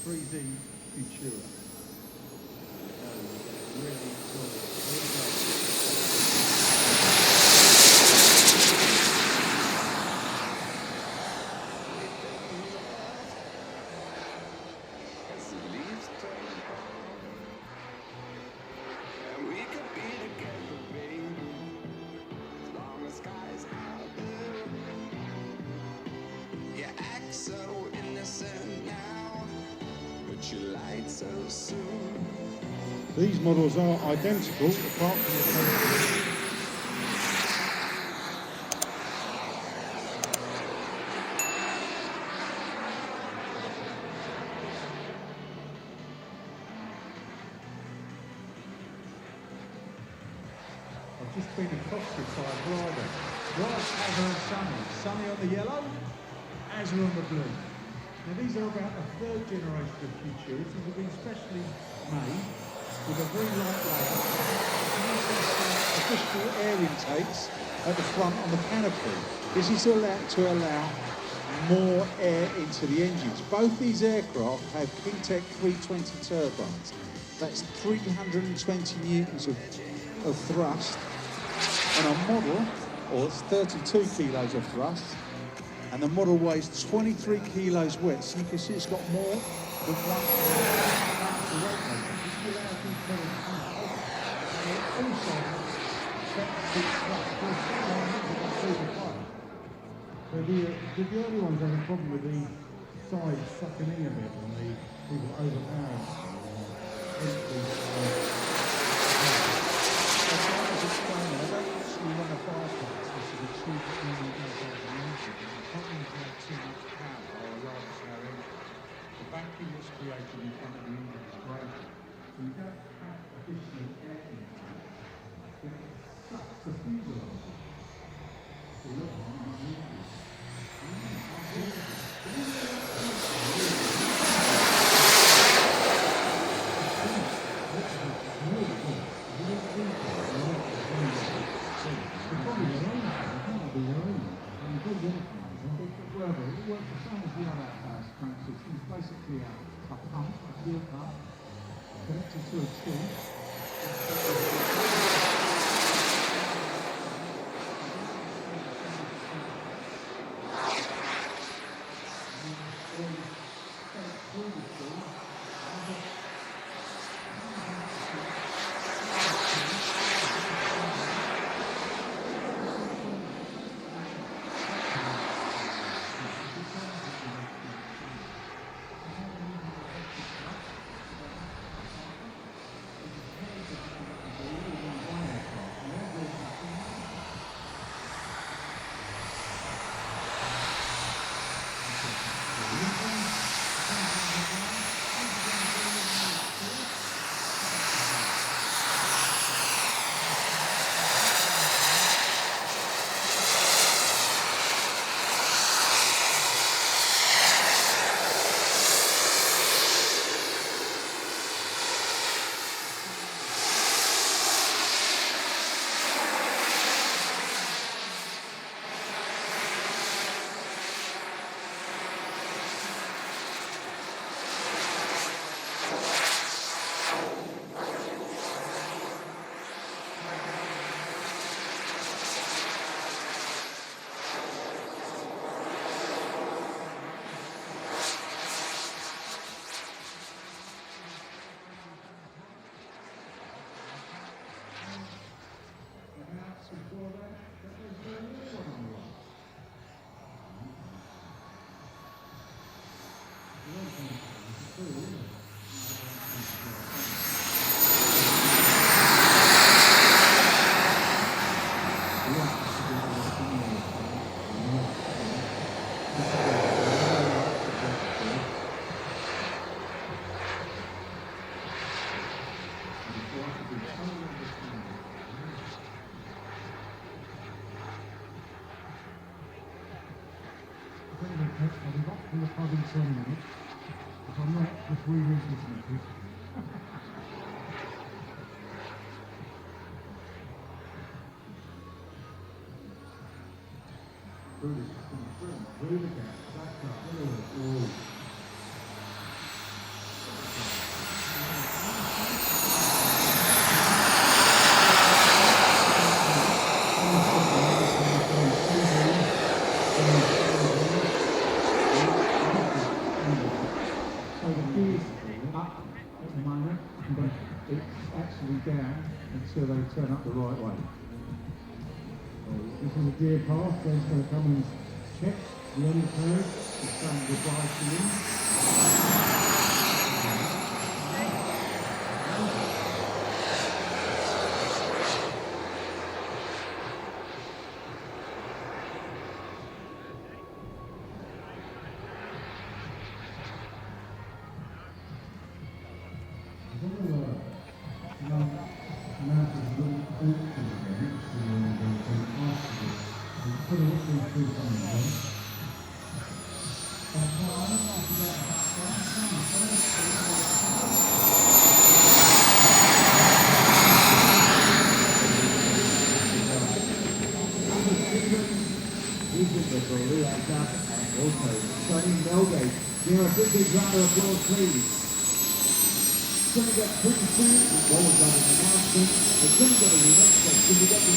3D Futura. Really cool. These models are identical, apart from the colour. I've just been accosted by a driver. Right, Azure and Sunny. Sunny on the yellow, Azure on the blue. Now these are about the third generation of Futura. These have been specially made with a very light layout. Additional air intakes at the front on the canopy. This is to allow more air into the engines. Both these aircraft have Kingtech 320 turbines. That's 320 newtons of thrust on a model, or it's 32 kilos of thrust, and the model weighs 23 kilos wet, so you can see it's got more than one weight rating. This will allow these models to come over. And it also sets so the early ones have a problem with the sides sucking in a bit and the people overpowering. We run a fireplace, which is a tube that normally goes over the engine. You can't really have too much power or a large scale engine. The vacuum that's created in front of the engine is greater. So you don't have additional air intake. But it sucks the fuselage. So look, basically a pump, a fuel pump, connected to a tube. I'll be back from the pub in 10 minutes. If I'm not, just reread this message. Through the gap, back up, up at the moment, but it's actually down until they turn up the right way. This is a deer path. Ben's going to come and check the end curve. He's saying goodbye to you. Also, Sonny Melgate. Give a big round of applause, please. Going to get pretty soon. What was that an announcement? It's going to go to the next question. We got the